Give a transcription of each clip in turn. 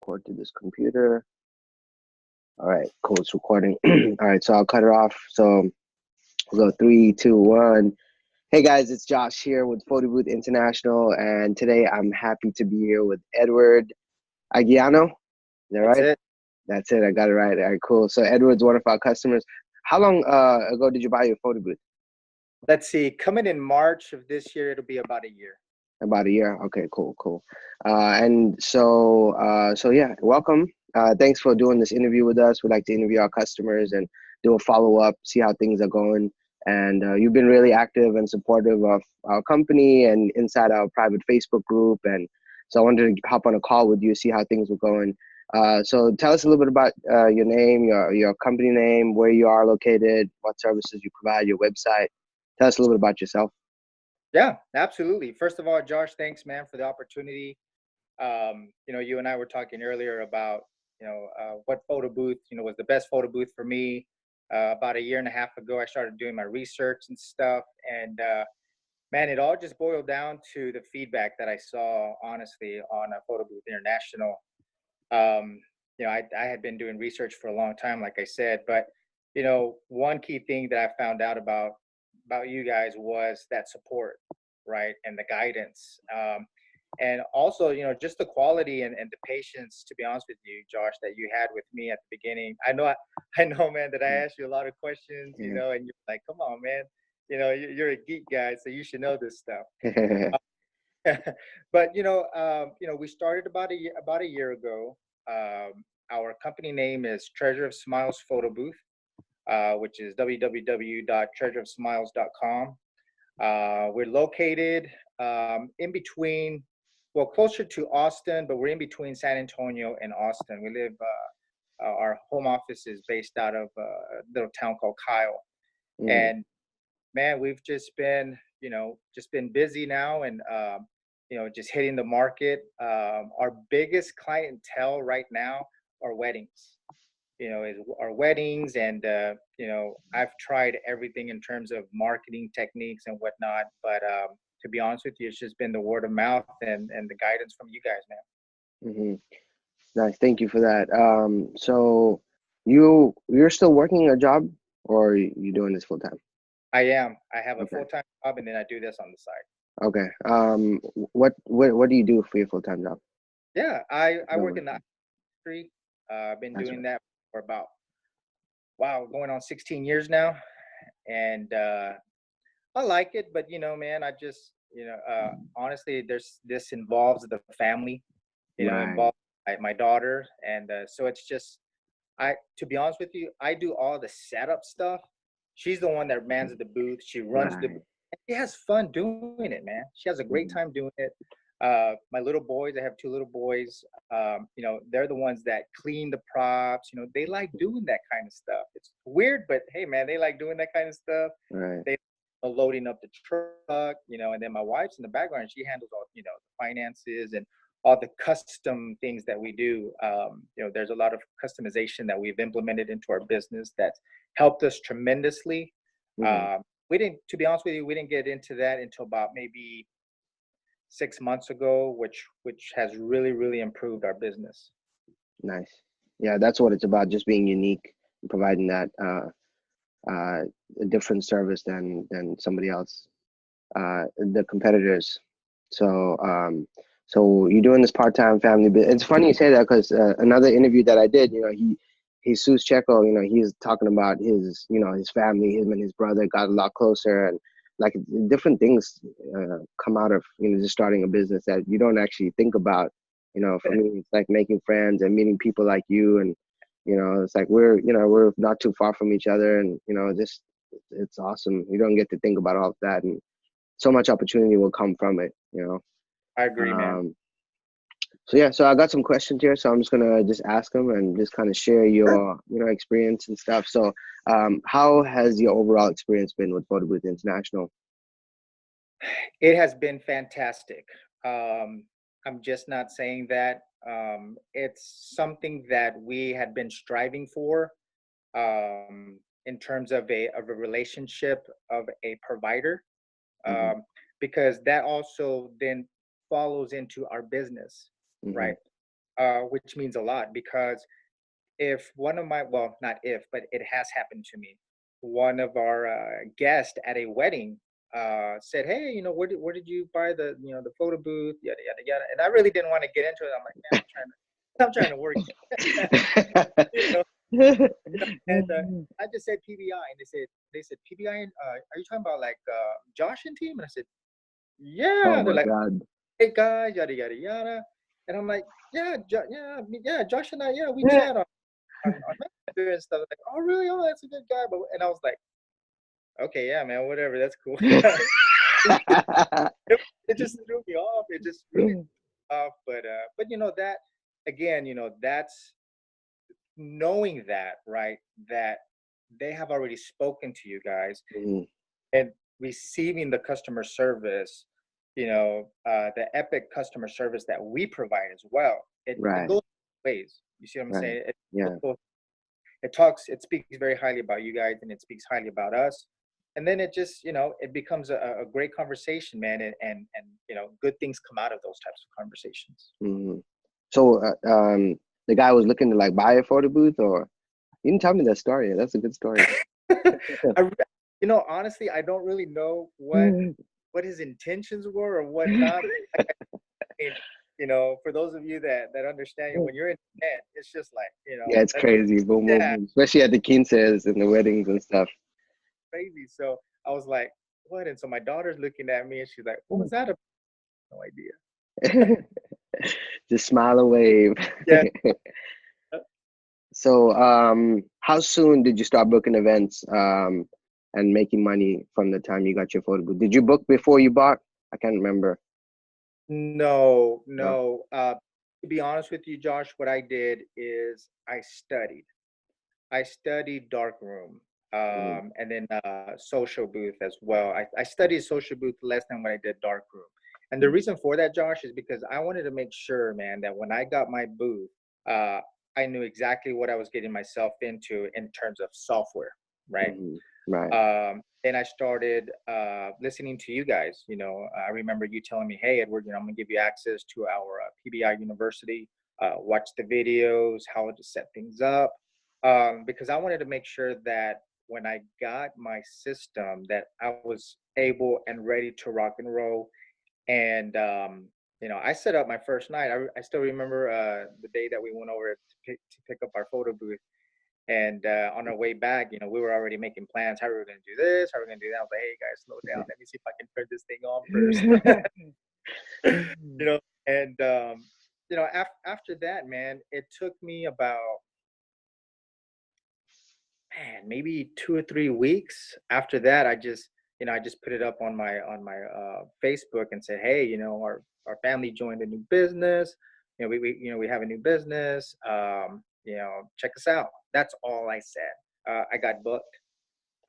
record to this computer. All right, cool. It's recording. All right, so I'll cut it off. So we'll go 3, 2, 1. Hey guys, it's Josh here with Photo Booth International, and today I'm happy to be here with Edward Aguiano. Is that That's right? it. That's it. I got it right. All right, cool. So Edward's one of our customers. How long ago did you buy your photo booth? Let's see. Coming in March of this year, it'll be about a year. About a year. Okay, cool. And so yeah, welcome. Thanks for doing this interview with us. We like to interview our customers and do a follow up, see how things are going. And you've been really active and supportive of our company and inside our private Facebook group. And so I wanted to hop on a call with you, see how things were going. So tell us a little bit about your name, your company name, where you are located, what services you provide, your website. Tell us a little bit about yourself. Yeah, absolutely. First of all, Josh, thanks, man, for the opportunity. You and I were talking earlier about, what photo booth, was the best photo booth for me. About a year and a half ago, I started doing my research and stuff. And man, it all just boiled down to the feedback that I saw, honestly, on a Photo Booth International. I had been doing research for a long time, like I said, but one key thing that I found out about you guys was that support, right, and the guidance, and also just the quality and the patience. To be honest with you, Josh, that you had with me at the beginning. I know, man, that I asked you a lot of questions, Yeah. and you're like, "Come on, man, you're a geek guy, so you should know this stuff." But we started about a year ago. Our company name is Treasure of Smiles Photo Booth, which is www.treasureofsmiles.com. We're located in between, well, closer to Austin, but we're in between San Antonio and Austin. Our home office is based out of a little town called Kyle. Mm, And man, we've just been busy now, and just hitting the market. Our biggest clientele right now are weddings. Is our weddings, and I've tried everything in terms of marketing techniques and whatnot, but to be honest with you, it's just been the word of mouth and the guidance from you guys, man. hmm Nice. Thank you for that. So you're still working a job, or are you doing this full time? I am. I have a Okay. full-time job, and then I do this on the side. Okay. What do you do for your full time job? Yeah, I Don't work work. in the industry. I've been That's doing right. that for about, wow, going on 16 years now, and I like it, but man, I just honestly, this involves the family, Right. involves my daughter, and so it's just, to be honest with you, I do all the setup stuff. She's the one that mans the booth. She runs the booth. Right. She has fun doing it, man. She has a great hmm time doing it. My little boys, I have two little boys. They're the ones that clean the props. They like doing that kind of stuff. It's weird, but hey, man, they like doing that kind of stuff. Right. They loading up the truck, and then my wife's in the background. She handles all, the finances and all the custom things that we do. There's a lot of customization that we've implemented into our business that's helped us tremendously. hmm We didn't, to be honest with you, we didn't get into that until about maybe 6 months ago, which has really, really improved our business. Nice. Yeah, that's what it's about. Just being unique, and providing that a different service than somebody else, the competitors. So so you're doing this part-time family, but it's funny you say that because another interview that I did, Jesus Checo, he's talking about his family, him and his brother got a lot closer, and like different things come out of just starting a business that you don't actually think about. For me, it's like making friends and meeting people like you, and it's like we're not too far from each other, and just it's awesome. You don't get to think about all of that, and so much opportunity will come from it. I agree, man. Um, so yeah, so I got some questions here, so I'm just gonna just ask them and just kind of share Sure. your experience and stuff. So how has your overall experience been with Photo Booth International? It has been fantastic. I'm just not saying that. It's something that we had been striving for, in terms of a relationship of a provider, hmm because that also then follows into our business, hmm right? which means a lot because if one of my, well, not if, but it has happened to me. One of our guests at a wedding said, "Hey, where did you buy the, the photo booth, yada yada yada." And I really didn't want to get into it. I'm like, man, I'm trying to work. you know, and I just said PBI, and they said PBI. Are you talking about like Josh and team? And I said, Oh yeah. They're my like, God. hey guys, yada yada yada. And I'm like, yeah, yeah, Josh and I, yeah, we chat on Messenger and stuff. Like, oh really? Oh, that's a good guy. But and I was like, okay, yeah, man, whatever, that's cool. it just threw me off. It just really threw me off. But that again, that's knowing that, right? That they have already spoken to you guys Mhm. and receiving the customer service, the epic customer service that we provide as well. It Right, goes ways. You see what I'm right. saying? Yeah. It speaks very highly about you guys and it speaks highly about us. And then it just, it becomes a great conversation, man. And good things come out of those types of conversations. Hmm. So, the guy was looking to like buy a photo booth, or you didn't tell me that story. That's a good story. Honestly, I don't really know what his intentions were or whatnot. mean, for those of you that understand, when you're in the net, it's just like, Yeah, it's that's crazy. Boom, boom, yeah, boom. Especially at the quinces and the weddings and stuff. crazy. So I was like, what? And so my daughter's looking at me and she's like, what was that about? No idea. Just smile and wave. Yeah. So, how soon did you start booking events, and making money from the time you got your photo booth? Did you book before you bought? I can't remember. No, No. no. To be honest with you, Josh, what I did is I studied. I studied darkroom, Hmm. and then social booth as well. I studied social booth less than what I did darkroom. And the reason for that, Josh, is because I wanted to make sure, man, that when I got my booth, uh, I knew exactly what I was getting myself into in terms of software, right? Hmm. Right. Then I started listening to you guys. I remember you telling me, "Hey, Edward, I'm going to give you access to our PBI University. Watch the videos, how to set things up." Because I wanted to make sure that when I got my system, that I was able and ready to rock and roll. And I set up my first night. I still remember the day that we went over to pick up our photo booth. And on our way back, we were already making plans. How we were going to do this? How we are going to do that? I was like, hey guys, slow down. Let me see if I can turn this thing on first. you know, and after that, man, it took me about, man, maybe 2 or 3 weeks. After that, I just put it up on my Facebook and said, hey, our family joined a new business. We have a new business. Check us out. That's all I said. I got booked.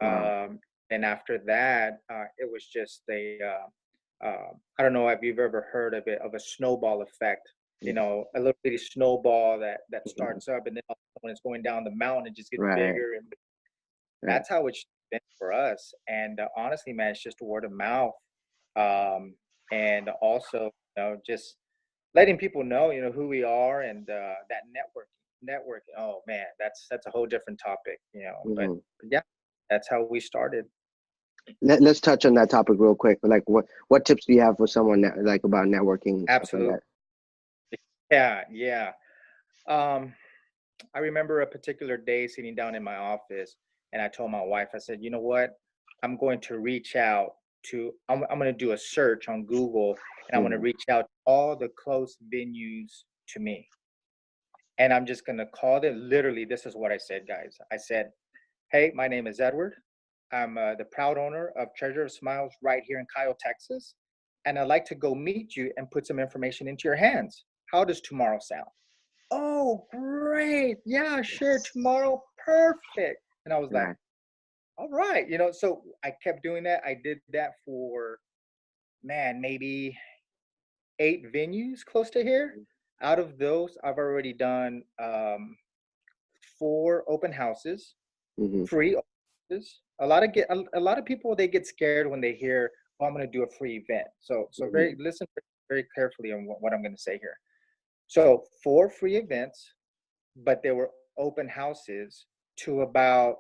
Wow. And after that, it was just I don't know if you've ever heard of it, of a snowball effect. A little bitty snowball that Mhm. starts up, and then when it's going down the mountain, it just gets Right. bigger, and Right. that's how it's been for us. And honestly, man, it's just word of mouth, um, and also, just letting people know, who we are, and that networking. Oh man, that's a whole different topic, Hmm. but yeah, that's how we started. Let's touch on that topic real quick. Like, what tips do you have for someone that, like, about networking and stuff like Absolutely. that? Yeah, yeah. Um, I remember a particular day sitting down in my office, and I told my wife, I said, you know what? I'm going to reach out I'm going to do a search on Google, and I'm going to Hmm. reach out to all the close venues to me. And I'm just going to call them. Literally, this is what I said, guys. I said, hey, my name is Edward. I'm the proud owner of Treasure of Smiles right here in Kyle, Texas. And I'd like to go meet you and put some information into your hands. How does tomorrow sound? Oh, great. Yeah, sure. Tomorrow. Perfect. And I was like, Right. all right. So I kept doing that. I did that for, man, maybe 8 venues close to here. Out of those, I've already done 4 open houses, Hmm. free open houses. A lot of people, they get scared when they hear, oh, I'm going to do a free event. So Hmm. very listen very carefully on what I'm going to say here. So 4 free events, but they were open houses to about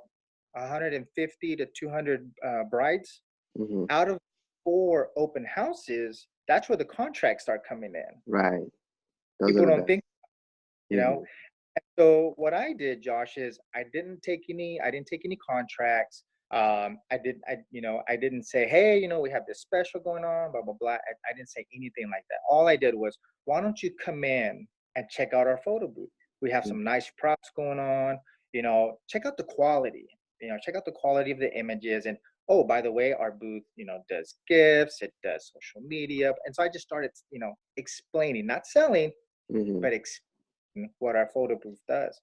150 to 200 brides. Hmm. Out of 4 open houses, that's where the contracts start coming in. Right. Those are People the don't best. think, you know. Hmm. So what I did, Josh, is I didn't take any contracts. I didn't say, hey, we have this special going on, blah, blah, blah. I didn't say anything like that. All I did was, why don't you come in and check out our photo booth? We have some nice props going on, check out the quality, check out the quality of the images. And oh, by the way, our booth, does gifts, it does social media. And so I just started, explaining, not selling, Hmm. but what our photo booth does.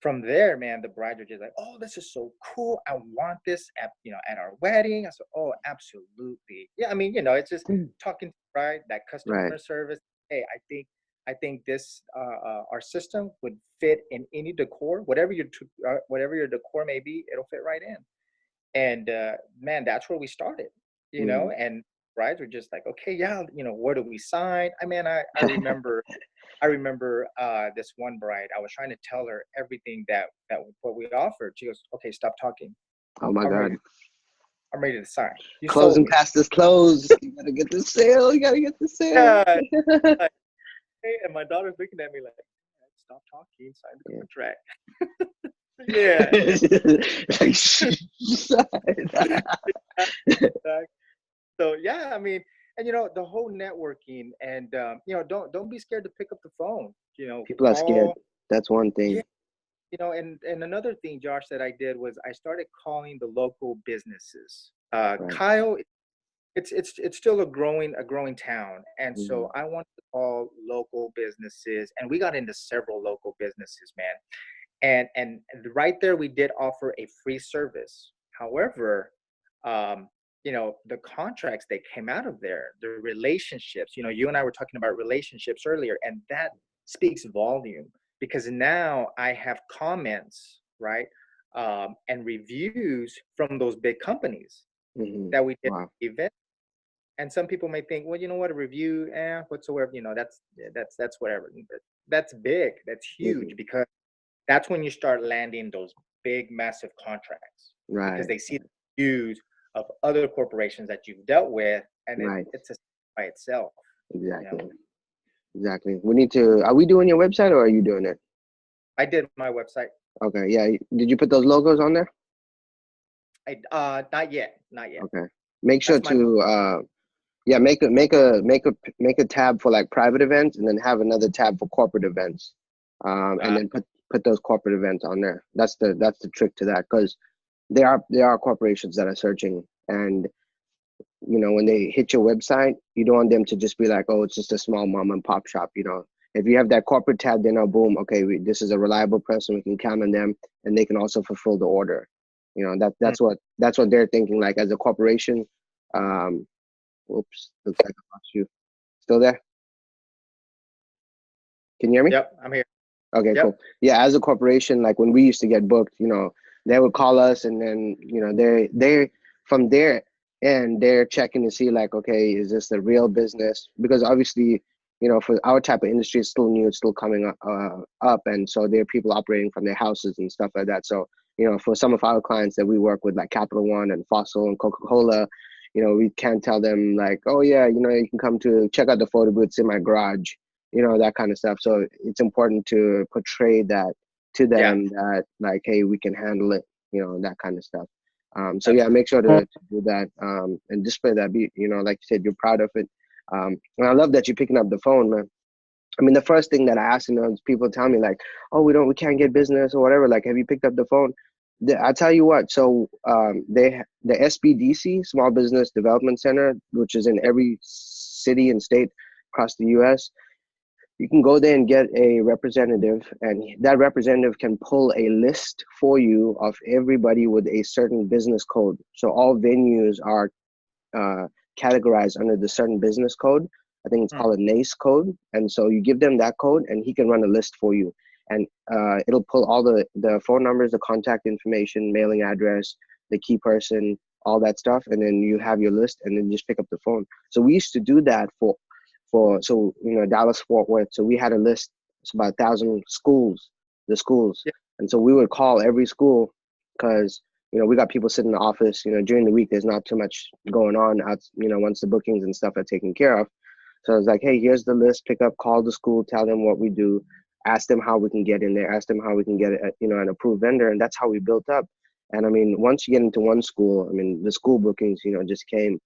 From there, man, the brides are just like, "Oh, this is so cool! I want this at our wedding." I said, "Oh, absolutely, yeah." I mean, it's just talking to the bride, that Right. customer service. Hey, I think this our system would fit in any decor, whatever your decor may be, it'll fit right in. And man, that's where we started, Hmm. and brides were just like, "Okay, yeah, where do we sign?" I remember this one bride. I was trying to tell her everything that what we offered. She goes, "Okay, stop talking. Oh my I'm ready. God. I'm ready to sign. You sold Closing me." past this close. You gotta get the sale. You gotta get the sale. Yeah. Like, hey, and my daughter's looking at me like, "Stop talking. Sign the Yeah. contract." Yeah. Like, Exactly. So yeah, I mean, and the whole networking, and don't be scared to pick up the phone. people are scared. Call. That's one Yeah. thing. And another thing, Josh, that I did was I started calling the local businesses. Right. Kyle, it's still a growing town, and Hmm. so I wanted to call local businesses, and we got into several local businesses, man. And right there, we did offer a free service. However, um, the contracts that came out of there, the relationships. You and I were talking about relationships earlier, and that speaks volume, because now I have comments, right, and reviews from those big companies Hmm. that we did Wow. event. And some people may think, well, you know what, a review, whatsoever, that's whatever. But that's big, that's Hmm. huge, because that's when you start landing those big, massive contracts, because Right. they see the views of other corporations that you've dealt with, and Right. it's a by itself. You know, Exactly. Exactly. We need to. Are we doing your website or are you doing it? I did my website. Okay. Yeah. Did you put those logos on there? Not yet, not yet. Okay. Make sure That's my to yeah, make a tab for like private events and then have another tab for corporate events. And uh, then put those corporate events on there. That's the trick to that, because there are corporations that are searching, and when they hit your website, you don't want them to just be like, oh, it's just a small mom and pop shop. If you have that corporate tab, then boom, okay, this is a reliable person, we can count on them, and they can also fulfill the order. That's what they're thinking, like, as a corporation. um Oops, looks like I lost you. Still there? Can you hear me? Yep, I'm here. Okay, Yep. cool. Yeah, as a corporation, like when we used to get booked, they would call us, and then they from there, and they're checking to see, like, okay, is this a real business? Because obviously, for our type of industry, it's still new, it's still coming up, and so there are people operating from their houses and stuff like that. So for some of our clients that we work with, like Capital One and Fossil and Coca-Cola, we can't tell them like, oh yeah, you can come to check out the photo booths in my garage, that kind of stuff. So it's important to portray that to Yeah, them, that like, hey, we can handle it, that kind of stuff. So yeah, absolutely. make sure to do that, and display that. Like you said, you're proud of it. And I love that you're picking up the phone, man. I mean, the first thing that I ask, is people tell me like, oh, we can't get business or whatever. Like, have you picked up the phone? I tell you what. So the SBDC, Small Business Development Center, which is in every city and state across the U.S., you can go there and get a representative, and that representative can pull a list for you of everybody with a certain business code. So all venues are categorized under the certain business code. I think it's Hmm. called a NACE code. And so you give them that code, and he can run a list for you. And it'll pull all the phone numbers, the contact information, mailing address, the key person, all that stuff. And then you have your list, and then just pick up the phone. So we used to do that for Dallas Fort Worth. So we had a list it's about 1,000 schools, the schools. Yeah. And so we would call every school because, we got people sitting in the office, during the week, there's not too much going on out, once the bookings and stuff are taken care of. So I was like, hey, here's the list, pick up, call the school, tell them what we do, ask them how we can get in there, ask them how we can get, an approved vendor. And that's how we built up. And I mean, once you get into one school, I mean, the school bookings, just came.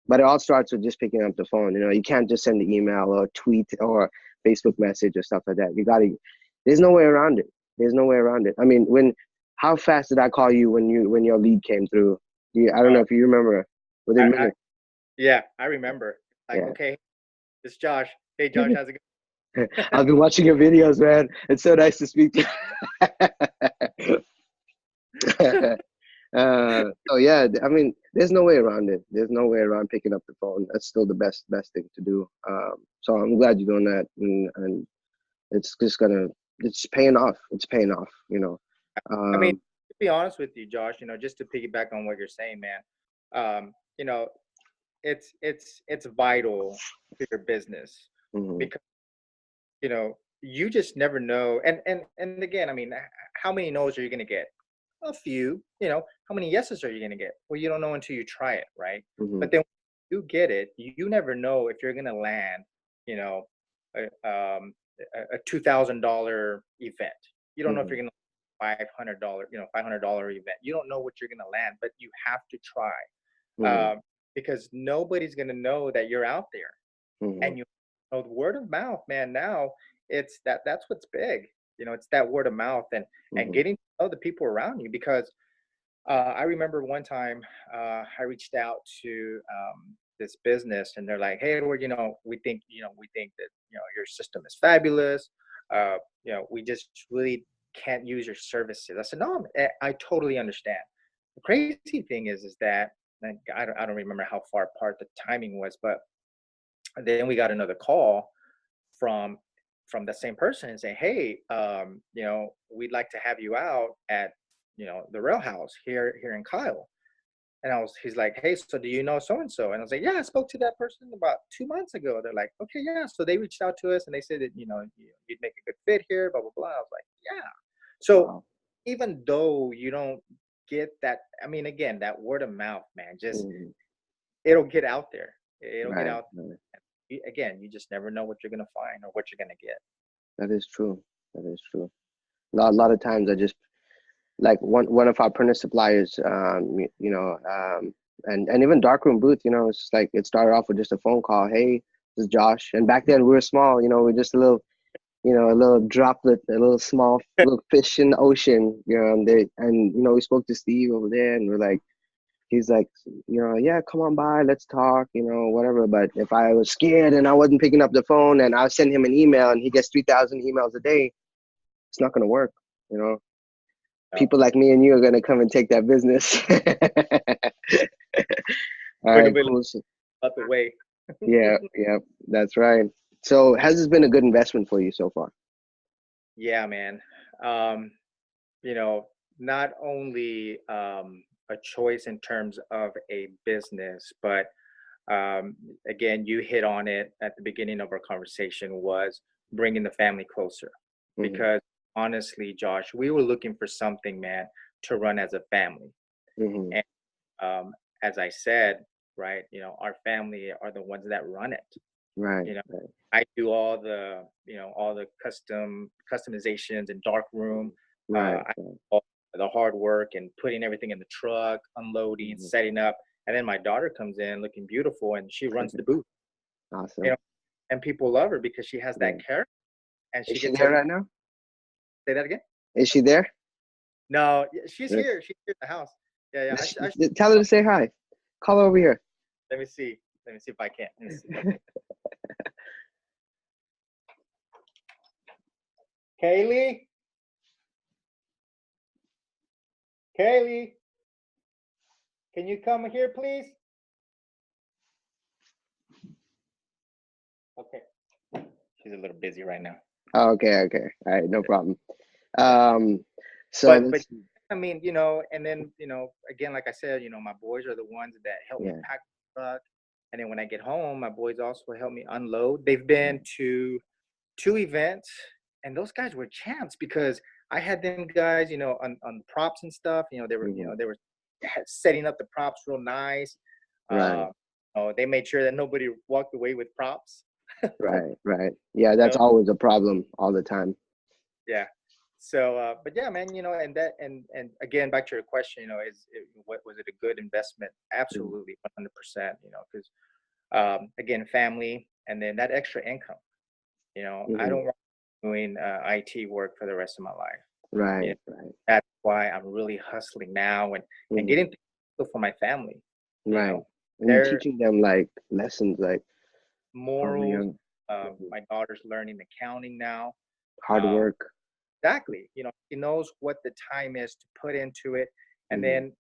But it all starts with just picking up the phone. You can't just send an email or tweet or Facebook message or stuff like that. There's no way around it. There's no way around it. I mean, how fast did I call you when your lead came through? I don't know Uh, if you remember. Within I minutes. yeah, I remember. Like, Yeah. okay, it's Josh. Hey, Josh, how's it I've going? been watching your videos, man. It's so nice to speak to you. So yeah, I mean, there's no way around it. There's no way around picking up the phone. That's still the best thing to do. So I'm glad you're doing that, and it's just it's paying off. It's paying off. I mean, Um, to be honest with you, Josh, just to piggyback on what you're saying, man, um, you know, it's vital to your business mhm, because you just never know. And again, I mean, how many no's are you gonna get? A few. How many yeses are you gonna get? Well, you don't know until you try it, right? mhm, But then when you get it, you never know if you're gonna land, you know, a, um, a $2,000 event. You don't know if mhm, you're gonna $500, $500 event. You don't know what you're gonna land, but you have to try mhm, because nobody's gonna know that you're out there. mhm, And the word of mouth, man. Now that's what's big. It's that word of mouth and mhm, getting to know the people around you because I remember one time I reached out to this business and they're like, "Hey, Edward, we think that your system is fabulous. We just really can't use your services." I said, "No, I totally understand." The crazy thing is that and I don't remember how far apart the timing was, but then we got another call from the same person and say, "Hey, we'd like to have you out at the Rail House here in Kyle." And he's like, "Hey, so do you know so and so?" And I was like, "Yeah, I spoke to that person about 2 months ago." They're like, "Okay, yeah." So they reached out to us and they said that you'd make a good fit here, blah blah blah. I was like, "Yeah." So wow. even though you don't get that, I mean, again, that word of mouth, man, just Mhm. it'll get out there. It'll get Right, out. right. Again, you just never know what you're gonna find or what you're gonna get. That is true. That is true. A lot of times I just like one of our printer suppliers, and even darkroom booth, it's like it started off with just a phone call. Hey, this is Josh. And back then we were small, we're just a little droplet, a little small little fish in the ocean, and we spoke to Steve over there and he's like, yeah, come on by, let's talk, whatever. But if I was scared and I wasn't picking up the phone and I send him an email and he gets 3,000 emails a day, it's not going to work, you know No, people like me and you are going to come and take that business. All we're gonna right, be cool. So, out the way. yeah, yeah, that's right. So has this been a good investment for you so far? Yeah, man. Um, you know, Not only a choice in terms of a business, but again, you hit on it at the beginning of our conversation was bringing the family closer. Hmm. Because honestly, Josh, we were looking for something, man, to run as a family. Hmm. And um, as I said, right, our family are the ones that run it. Right, You know, right, I do all the customizations and dark room. right, I right. do all the hard work and putting everything in the truck, unloading, Hmm. setting up, and then my daughter comes in looking beautiful and she runs the booth. You Awesome. know, and people love her because she has that Yeah. character and Is she she can there tell you. right now? Say that again. Is she there? No, she's Yes. here. She's here at the house. Yeah, yeah. Tell her to say hi. Call her over here. Let me see. Let me see if I can. Let me see. Kaylee, Kaylee, can you come here, please? Okay. She's a little busy right now. Oh, okay, okay. All right, no problem. Um, so But let's, I mean, and then again, like I said, my boys are the ones that help me yeah. pack the truck, and then when I get home, my boys also help me unload. They've been to two events, and those guys were champs because I had them guys, on props and stuff. They were, Hmm. they were setting up the props real nice. Right. Uh, they made sure that nobody walked away with props. Right. Right. Yeah, You that's know? always a problem all the time. Yeah. So, but yeah, man, and that, and again, back to your question, what was it a good investment? Mm-hmm. Absolutely, 100%. Because again, family, and then that extra income. I Mm-hmm. don't want doing IT work for the rest of my life. You know, Right. Right. that's why I'm really hustling now and Hmm. getting things for my family. You Right. know, And you're their teaching them like lessons, like from a morals. young. Mhm. My daughter's learning accounting now. Hard Um, work. exactly. She knows what the time is to put into it, and Hmm. then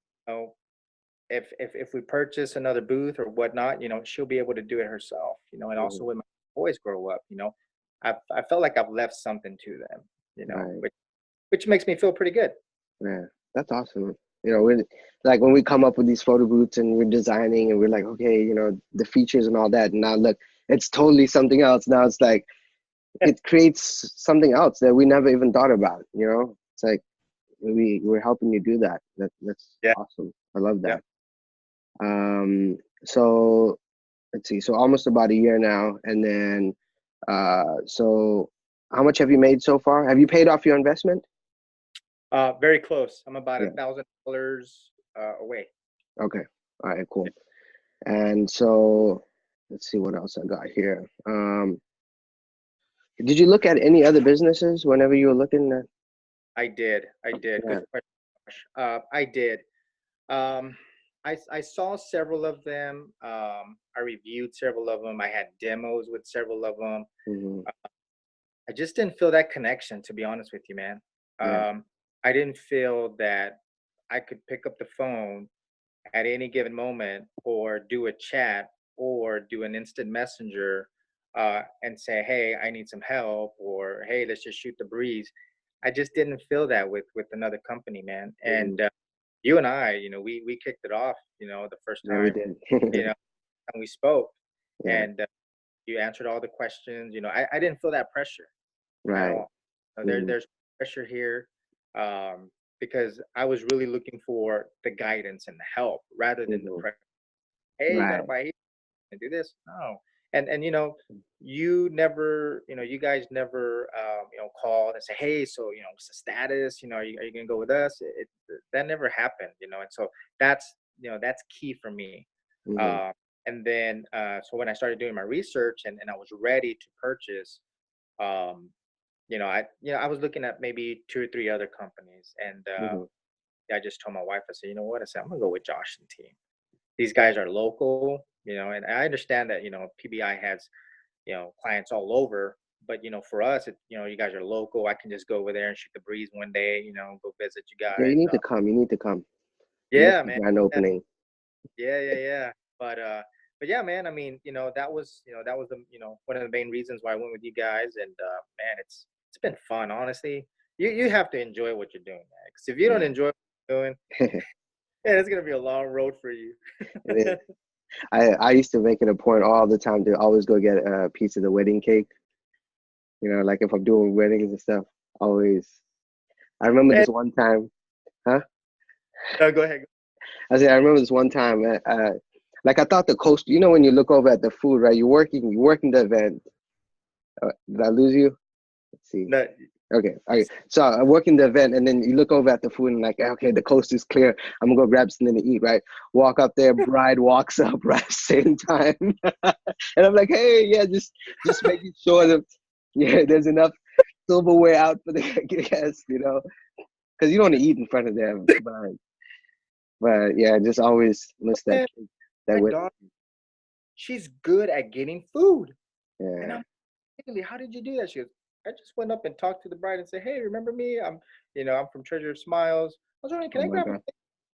if we purchase another booth or whatnot, she'll be able to do it herself. And also Hmm. when my boys grow up, I felt like I've left something to them. Right. Which makes me feel pretty good. Yeah, that's awesome. We're like when we come up with these photo booths and we're designing and we're like, okay, the features and all that. And now look, it's totally something else. Now it's like it creates something else that we never even thought about. It's like we're helping you do that. That's Yeah, awesome. I love yeah. that. So let's see. So almost about a year now, and then so how much have you made so far? Have you paid off your investment? Very close. I'm about Yeah. $1,000 away. Okay. All right. Cool. And so let's see what else I got here. Did you look at any other businesses whenever you were looking at? I did. I did. Yeah. Good question. I did. Um, I saw several of them. I reviewed several of them. I had demos with several of them. Hmm. I just didn't feel that connection, to be honest with you, man. Yeah. I didn't feel that I could pick up the phone at any given moment or do a chat or do an instant messenger and say, hey, I need some help, or hey, let's just shoot the breeze. I just didn't feel that with another company, man. Hmm. And you and I, we kicked it off, the first Yeah, we time, did. you know, and we spoke, Yeah. and you answered all the questions. I didn't feel that pressure at Right. all. Hmm. There's pressure here, um, because I was really looking for the guidance and the help rather than the Hmm. pressure. Hey, you gotta Right. buy here and do this. No, and you guys never called and say, hey, so what's the status? Are you gonna go with us? That never happened. And so that's key for me. Hmm. Uh, and then so when I started doing my research and I was ready to purchase, um, I was looking at maybe two or three other companies, and Hmm. I just told my wife, I said, you know what? I said, I'm gonna go with Josh and team. These guys are local, and I understand that, PBI has, clients all over, but for us, you guys are local. I can just go over there and shoot the breeze one day, go visit you Yeah, you guys. need to come. You need to come. You missed Yeah, the man. grand Yeah, opening. yeah, yeah, yeah. But yeah, man. I mean, that was the one of the main reasons why I went with you guys, and man, it's been fun, honestly. You have to enjoy what you're doing, man. Because if you don't Yeah. enjoy what you're doing, It man, it's gonna be a long road for you. is. I used to make it a point all the time to always go get a piece of the wedding cake. Like if I'm doing weddings and stuff, always. I remember Man, this one time, huh? no, go ahead. I remember this one time, like I thought the coast, when you look over at the food, right? You're working the event. Did I lose you? Let's see. No, Okay. you Okay. So I work in the event and then you look over at the food and like, okay, the coast is clear. I'm gonna go grab something to eat, right? Walk up there, bride walks up right same time. And I'm like, hey, yeah, just making sure that yeah, there's enough silverware out for the guests, because you don't want to eat in front of them. But yeah, just always miss that man, cake, that my wedding. daughter, she's good at getting food. And Yeah. I'm really, how did you do that? She goes, I just went up and talked to the bride and said, hey, remember me? I'm from Treasure of Smiles. I was wondering, can Oh I my grab a God.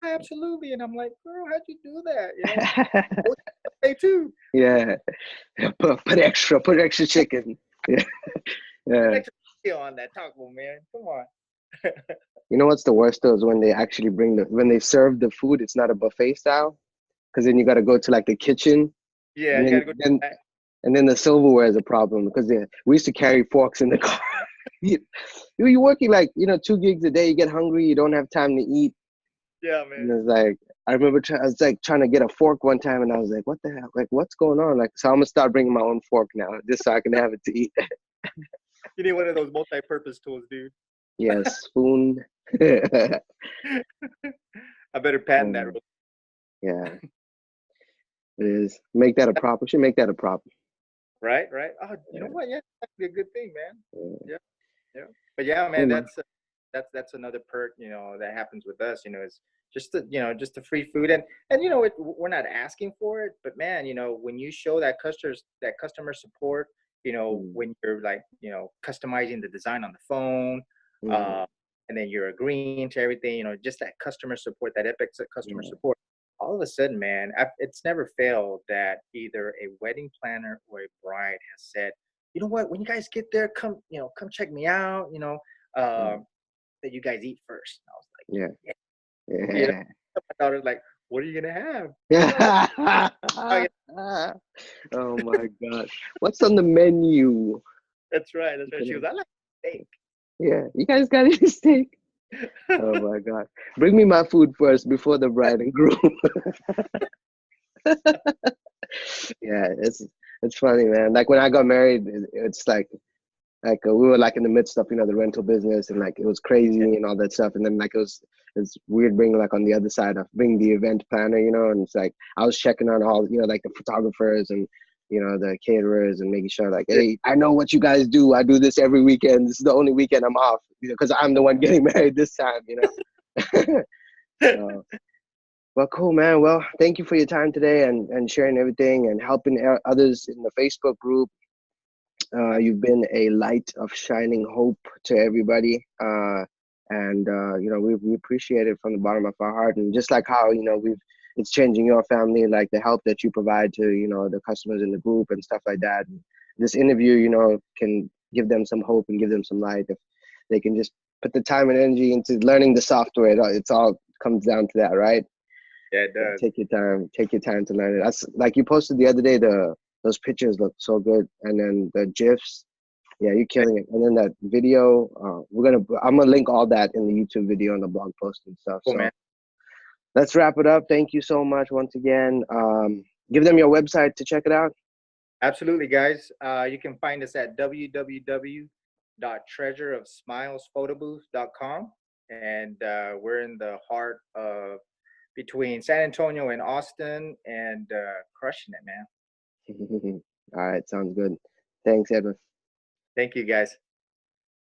plate? Absolutely. And I'm like, girl, how'd you do that? Oh, they too. Yeah. Put extra chicken. Yeah. Put Yeah. extra skill on that taco, man. Come on. You know what's the worst though is when they actually when they serve the food, it's not a buffet style. Because then you got to go to like the kitchen, Yeah, and you then gotta go then back. and then the silverware is a problem because we used to carry forks in the car. you, you're working like 2 gigs a day. You get hungry. You don't have time to eat. Yeah, And man. it's like I remember I was like trying to get a fork one time, and I was like, "What the hell? Like, what's going on?" Like, so I'm gonna start bringing my own fork now, just so I can have it to eat. You need one of those multi-purpose tools, dude. Yes, spoon. um, I better patent that. yeah, it is. Make that a prop. We should make that a prop. Right, right. Oh, you know Yeah, what? Yeah, that'd be a good thing, man. yeah. Yeah, yeah. But yeah, Cool, man, man. that's another perk, that happens with us. Is just the free food, and we're not asking for it, but man, when you show that customer support, Mm, when you're like, customizing the design on the phone, mm, uh, and then you're agreeing to everything, just that customer support, that epic customer yeah, support. All of a sudden, man, it's never failed that either a wedding planner or a bride has said, you know what, when you guys get there, come check me out, mm, um, that you guys eat first. And I was like, yeah, yeah, yeah. my daughter's like, what are you gonna have? Oh, Yeah. oh, yeah, Oh my God. What's on the menu? that's right, that's right. She was, I like steak. Yeah, you guys got any steak? Oh my God. Bring me my food first before the bride and groom. Yeah, it's funny, man. Like when I got married, it's like we were like in the midst of the rental business, and like it was crazy and all that stuff, and then like it's weird being like on the other side of being the event planner, and it's like I was checking on all like the photographers and the caterers, and making sure like, Yeah, hey, I know what you guys do. I do this every weekend. This is the only weekend I'm off, because I'm the one getting married this time. So, well, cool, man. Well, thank you for your time today, and sharing everything and helping others in the Facebook group. You've been a light of shining hope to everybody. And we appreciate it from the bottom of our heart. And just like how, it's changing your family, like the help that you provide to, the customers in the group and stuff like that. And this interview, can give them some hope and give them some light if they can just put the time and energy into learning the software. It's all comes down to that, right? yeah, it Yeah, does. take your time to learn it. That's like you posted the other day, those pictures look so good. And then the GIFs, yeah, you're Yeah, killing it. And then that video, I'm gonna link all that in the YouTube video and the blog post and stuff. cool, man. So let's wrap it up. Thank you so much once again. Give them your website to check it out. Absolutely, guys. You can find us at www.treasureofsmilesphotoBooth.com, and we're in the heart of between San Antonio and Austin, and crushing it, man. All right, sounds good. Thanks, Edwin. Thank you, guys.